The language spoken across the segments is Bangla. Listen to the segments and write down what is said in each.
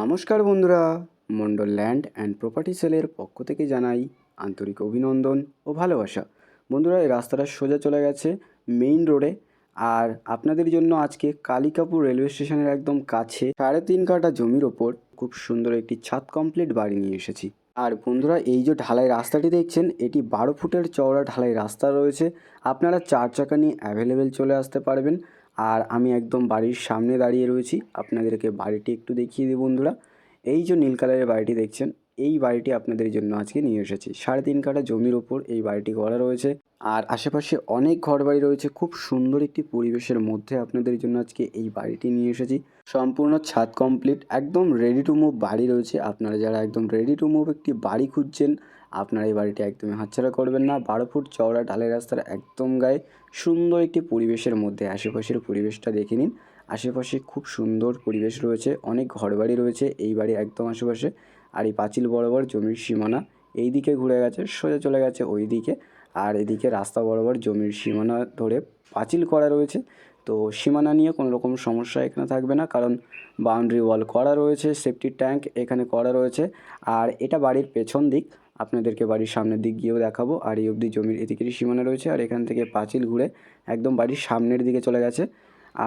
নমস্কার বন্ধুরা, মন্ডল ল্যান্ড অ্যান্ড প্রপার্টি সেলের পক্ষ থেকে জানাই আন্তরিক অভিনন্দন ও ভালোবাসা। বন্ধুরা, এই রাস্তাটা সোজা চলে গেছে মেইন রোডে। আর আপনাদের জন্য আজকে কালিকাপুর রেলওয়ে স্টেশনের একদম কাছে 3.5 কাঠা জমির ওপর খুব সুন্দর একটি ছাদ কমপ্লিট বাড়ি নিয়ে এসেছি। আর বন্ধুরা, এই যে ঢালাই রাস্তাটি দেখছেন, এটি 12 ফুটের চওড়া ঢালাই রাস্তা রয়েছে। আপনারা 4 চাকা নিয়ে অ্যাভেলেবেল চলে আসতে পারবেন। আর আমি একদম বাড়ির সামনে দাঁড়িয়ে রয়েছি, আপনাদেরকে বাড়িটি একটু দেখিয়ে দিই বন্ধুরা। এই যে নীল কালারের বাড়িটি দেখছেন, এই বাড়িটি আপনাদের জন্য আজকে নিয়ে এসেছি। 3.5 কাঠা জমির ওপর এই বাড়িটি করা রয়েছে। আর আশেপাশে অনেক ঘরবাড়ি রয়েছে, খুব সুন্দর একটি পরিবেশের মধ্যে আপনাদের জন্য আজকে এই বাড়িটি নিয়ে এসেছি। সম্পূর্ণ ছাদ কমপ্লিট, একদম রেডি টু মুভ বাড়ি রয়েছে। আপনারা যারা একদম রেডি টু মুভ একটি বাড়ি খুঁজছেন, আপনারা এই বাড়িটি একদমই হাতছাড়া করবেন না। 12 ফুট চওড়া ঢালাই রাস্তার একদম গায়ে সুন্দর একটি পরিবেশের মধ্যে আশেপাশের পরিবেশটা দেখে নিন। আশেপাশে খুব সুন্দর পরিবেশ রয়েছে, অনেক ঘরবাড়ি রয়েছে এই বাড়ির একদম আশেপাশে। আর এই পাঁচিল বরাবর জমির সীমানা এই দিকে ঘুরে গেছে, সোজা চলে গেছে ওই দিকে। আর এদিকে রাস্তা বরাবর জমির সীমানা ধরে পাঁচিল করা রয়েছে। তো সীমানা নিয়ে কোনো রকম সমস্যা এখানে থাকবে না, কারণ বাউন্ডারি ওয়াল করা রয়েছে, সেফটি ট্যাঙ্ক এখানে করা রয়েছে। আর এটা বাড়ির পেছন দিক, আপনাদেরকে বাড়ির সামনের দিক গিয়েও দেখাবো। আর এই অবধি জমির এদিকেরই সীমানা রয়েছে, আর এখান থেকে পাঁচিল ঘুরে একদম বাড়ির সামনের দিকে চলে গেছে।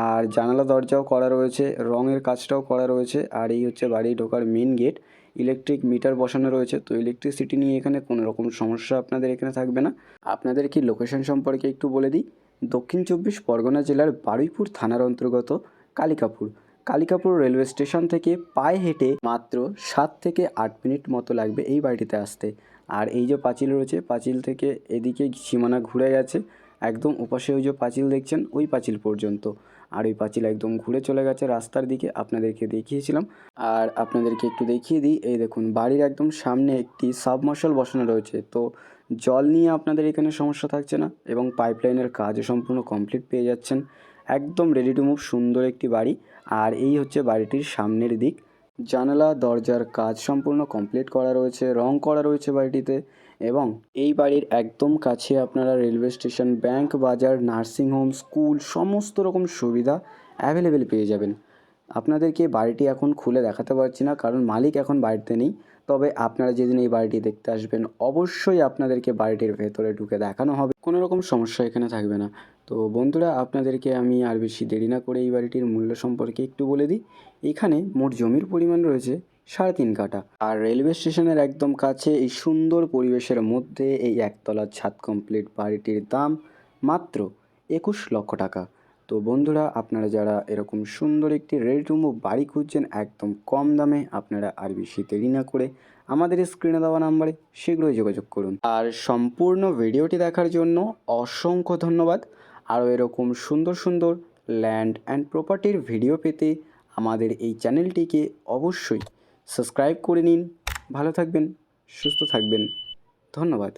আর জানালা দরজাও করা রয়েছে, রঙের কাজটাও করা রয়েছে। আর এই হচ্ছে বাড়ি ঢোকার মেন গেট। ইলেকট্রিক মিটার বসানো রয়েছে, তো ইলেকট্রিসিটি নিয়ে এখানে কোনো রকম সমস্যা আপনাদের এখানে থাকবে না। আপনাদের কি লোকেশন সম্পর্কে একটু বলে দিই। দক্ষিণ 24 পরগনা জেলার বারুইপুর থানার অন্তর্গত কালিকাপুর। কালিকাপুর রেলওয়ে স্টেশন থেকে পায়ে হেঁটে মাত্র 7 থেকে 8 মিনিট মতো লাগবে এই বাড়িটিতে আসতে। আর এই যে পাঁচিল রয়েছে, পাঁচিল থেকে এদিকে সীমানা ঘুরে গেছে একদম ওপাশে, ওই যে পাঁচিল দেখছেন ওই পাঁচিল পর্যন্ত। আর ওই পাঁচিল একদম ঘুরে চলে গেছে রাস্তার দিকে, আপনাদেরকে দেখিয়েছিলাম। আর আপনাদেরকে একটু দেখিয়ে দিই, এই দেখুন বাড়ির একদম সামনে একটি সাবমার্শাল বসানো রয়েছে। তো জল নিয়ে আপনাদের এখানে সমস্যা থাকছে না, এবং পাইপলাইনের কাজও সম্পূর্ণ কমপ্লিট পেয়ে যাচ্ছেন। একদম রেডি টু মুভ সুন্দর একটি বাড়ি। আর এই হচ্ছে বাড়িটির সামনের দিক। জানালা দরজার কাজ সম্পূর্ণ কমপ্লিট করা রয়েছে, রং করা রয়েছে বাড়িটিতে। এবং এই বাড়ির একদম কাছে আপনারা রেলওয়ে স্টেশন, ব্যাংক, বাজার, নার্সিংহোম, স্কুল সমস্ত রকম সুবিধা অ্যাভেলেবেল পেয়ে যাবেন। আপনাদেরকে বাড়িটি এখন খুলে দেখাতে পারছি না, কারণ মালিক এখন বাড়িতে নেই। তবে আপনারা যেদিন এই বাড়িটি দেখতে আসবেন, অবশ্যই আপনাদেরকে বাড়িটির ভেতরে ঢুকে দেখানো হবে, কোনো রকম সমস্যা এখানে থাকবে না। তো বন্ধুরা, আপনাদেরকে আমি আর বেশি দেরি না করে এই বাড়িটির মূল্য সম্পর্কে একটু বলে দিই। এখানে মোট জমির পরিমাণ রয়েছে 3.5 কাঠা। আর রেলওয়ে স্টেশনের একদম কাছে এই সুন্দর পরিবেশের মধ্যে এই একতলা ছাদ কমপ্লিট বাড়িটির দাম মাত্র 21 লক্ষ টাকা। তো বন্ধুরা, আপনারা যারা এরকম সুন্দর একটি রেডি টু মুভ বাড়ি খুঁজছেন একদম কম দামে, আপনারা আর বেশি দেরি না করে আমাদের স্ক্রিনে দেওয়া নাম্বারে শীঘ্রই যোগাযোগ করুন। আর সম্পূর্ণ ভিডিওটি দেখার জন্য অসংখ্য ধন্যবাদ। আরও এরকম সুন্দর সুন্দর ল্যান্ড অ্যান্ড প্রপার্টির ভিডিও পেতে আমাদের এই চ্যানেলটিকে অবশ্যই সাবস্ক্রাইব করে নিন। ভালো থাকবেন, সুস্থ থাকবেন, ধন্যবাদ।